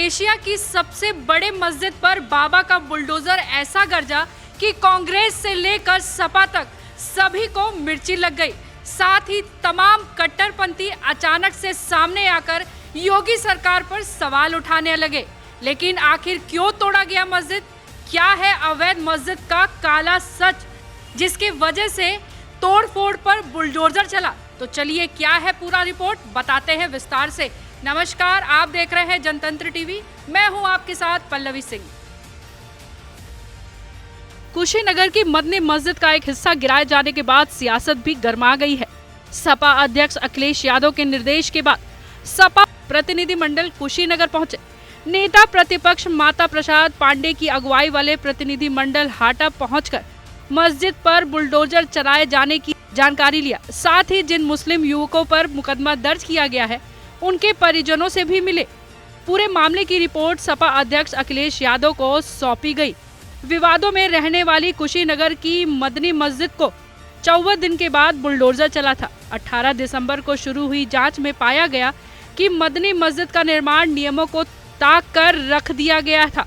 Asia की सबसे बड़े मस्जिद पर बाबा का बुलडोजर ऐसा गरजा कि कांग्रेस से लेकर सपा तक सभी को मिर्ची लग गई। साथ ही तमाम कट्टरपंथी अचानक से सामने आकर योगी सरकार पर सवाल उठाने लगे। लेकिन आखिर क्यों तोड़ा गया मस्जिद? क्या है अवैध मस्जिद का काला सच जिसकी वजह से तोड़फोड़ पर बुलडोजर चला? तो चलिए क्या है पूरा रिपोर्ट बताते हैं विस्तार से। नमस्कार, आप देख रहे हैं जनतंत्र टीवी। मैं हूं आपके साथ पल्लवी सिंह। कुशीनगर की मदनी मस्जिद का एक हिस्सा गिराए जाने के बाद सियासत भी गर्मा गई है। सपा अध्यक्ष अखिलेश यादव के निर्देश के बाद सपा प्रतिनिधिमंडल कुशीनगर पहुंचे। नेता प्रतिपक्ष माता प्रसाद पांडे की अगुवाई वाले प्रतिनिधिमंडल हाटा पहुंचकर मस्जिद पर बुलडोजर चलाए जाने की जानकारी लिया। साथ ही जिन मुस्लिम युवकों पर मुकदमा दर्ज किया गया है उनके परिजनों से भी मिले। पूरे मामले की रिपोर्ट सपा अध्यक्ष अखिलेश यादव को सौंपी गई। विवादों में रहने वाली कुशीनगर की मदनी मस्जिद को 14 दिन के बाद बुलडोजर चला था। 18 दिसंबर को शुरू हुई जांच में पाया गया कि मदनी मस्जिद का निर्माण नियमों को ताक कर रख दिया गया था।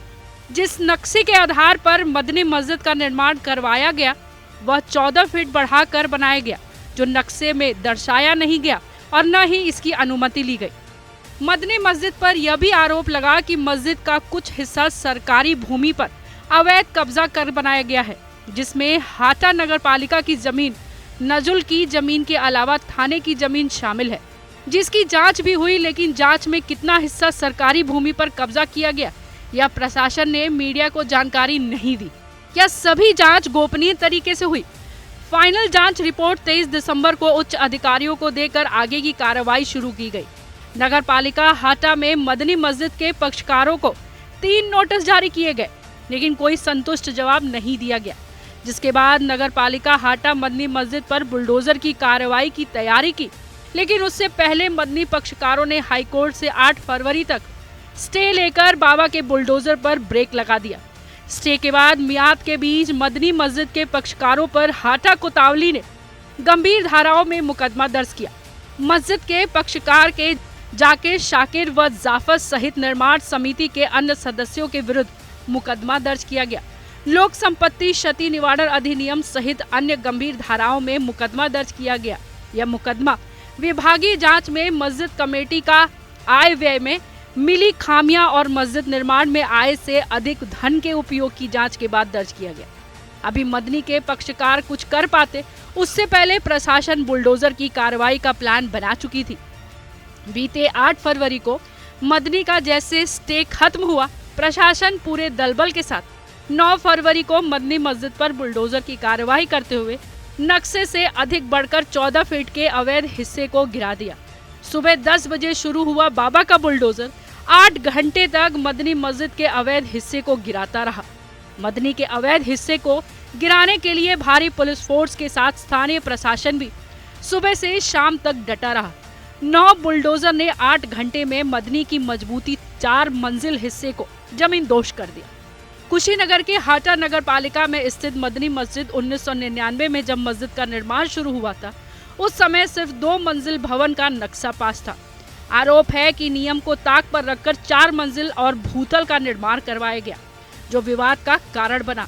जिस नक्शे के आधार पर मदनी मस्जिद का निर्माण करवाया गया वह 14 फीट बढ़ाकर बनाया गया, जो नक्शे में दर्शाया नहीं गया और न ही इसकी अनुमति ली गई। मदनी मस्जिद पर यह भी आरोप लगा कि मस्जिद का कुछ हिस्सा सरकारी भूमि पर अवैध कब्जा कर बनाया गया है, जिसमें हाटा नगर पालिका की जमीन, नजुल की जमीन के अलावा थाने की जमीन शामिल है, जिसकी जांच भी हुई। लेकिन जांच में कितना हिस्सा सरकारी भूमि पर कब्जा किया गया या प्रशासन ने मीडिया को जानकारी नहीं दी। क्या सभी जांच गोपनीय तरीके से हुई? फाइनल जांच रिपोर्ट 23 दिसंबर को उच्च अधिकारियों को देकर आगे की कार्रवाई शुरू की गई। नगर पालिका हाटा में मदनी मस्जिद के पक्षकारों को 3 नोटिस जारी किए गए, लेकिन कोई संतुष्ट जवाब नहीं दिया गया। जिसके बाद नगर पालिका हाटा मदनी मस्जिद पर बुलडोजर की कार्रवाई की तैयारी की। लेकिन उससे पहले मदनी पक्षकारों ने हाईकोर्ट से 8 फरवरी तक स्टे लेकर बाबा के बुलडोजर पर ब्रेक लगा दिया। स्टे के बाद मियाद के बीच मदनी मस्जिद के पक्षकारों पर हाटा कोतवाली ने गंभीर धाराओं में मुकदमा दर्ज किया। मस्जिद के पक्षकार के जाकिर, शाकिर व जाफर सहित निर्माण समिति के अन्य सदस्यों के विरुद्ध मुकदमा दर्ज किया गया। लोक संपत्ति क्षति निवारण अधिनियम सहित अन्य गंभीर धाराओं में मुकदमा दर्ज किया गया। यह मुकदमा विभागीय जांच में मस्जिद कमेटी का आय व्यय में मिली खामियां और मस्जिद निर्माण में आय से अधिक धन के उपयोग की जांच के बाद दर्ज किया गया। अभी मदनी के पक्षकार कुछ कर पाते उससे पहले प्रशासन बुलडोजर की कार्रवाई का प्लान बना चुकी थी। बीते 8 फरवरी को मदनी का जैसे स्टे खत्म हुआ, प्रशासन पूरे दलबल के साथ 9 फरवरी को मदनी मस्जिद पर बुलडोजर की कार्रवाई करते हुए नक्शे से अधिक बढ़कर 14 फीट के अवैध हिस्से को गिरा दिया। सुबह 10 बजे शुरू हुआ बाबा का बुलडोजर 8 घंटे तक मदनी मस्जिद के अवैध हिस्से को गिराता रहा। मदनी के अवैध हिस्से को गिराने के लिए भारी पुलिस फोर्स के साथ स्थानीय प्रशासन भी सुबह से शाम तक डटा रहा। 9 बुलडोजर ने 8 घंटे में मदनी की मजबूती 4 मंजिल हिस्से को जमीन दोष कर दिया। कुशीनगर के हाटा नगर पालिका में स्थित मदनी मस्जिद 1999 में जब मस्जिद का निर्माण शुरू हुआ था, उस समय सिर्फ 2 मंजिल भवन का नक्शा पास था। आरोप है कि नियम को ताक पर रखकर 4 मंजिल और भूतल का निर्माण करवाया गया, जो विवाद का कारण बना।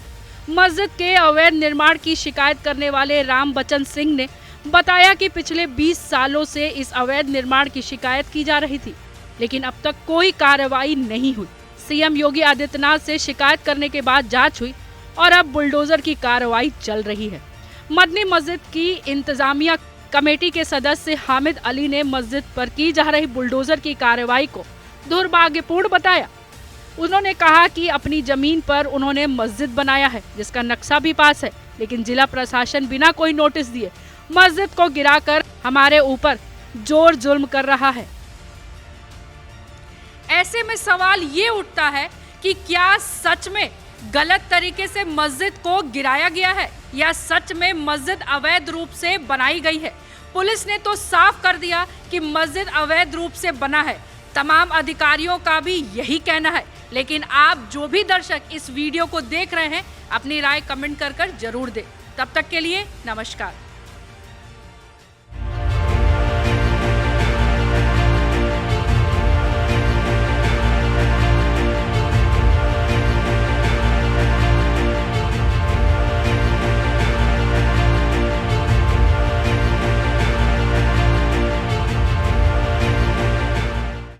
मस्जिद के अवैध निर्माण की शिकायत करने वाले राम बचन सिंह ने बताया कि पिछले 20 सालों से इस अवैध निर्माण की शिकायत की जा रही थी, लेकिन अब तक कोई कार्रवाई नहीं हुई। सीएम योगी आदित्यनाथ से शिकायत करने के बाद जांच हुई और अब बुलडोजर की कार्रवाई चल रही है। मदनी मस्जिद की इंतजामिया कमेटी के सदस्य हामिद अली ने मस्जिद पर की जा रही बुलडोजर की कार्रवाई को दुर्भाग्यपूर्ण बताया। उन्होंने कहा कि अपनी जमीन पर उन्होंने मस्जिद बनाया है, जिसका नक्शा भी पास है, लेकिन जिला प्रशासन बिना कोई नोटिस दिए मस्जिद को गिराकर हमारे ऊपर जोर जुल्म कर रहा है। ऐसे में सवाल ये उठता है कि क्या सच में गलत तरीके से मस्जिद को गिराया गया है या सच में मस्जिद अवैध रूप से बनाई गई है? पुलिस ने तो साफ कर दिया कि मस्जिद अवैध रूप से बना है। तमाम अधिकारियों का भी यही कहना है। लेकिन आप जो भी दर्शक इस वीडियो को देख रहे हैं, अपनी राय कमेंट कर जरूर दें। तब तक के लिए नमस्कार।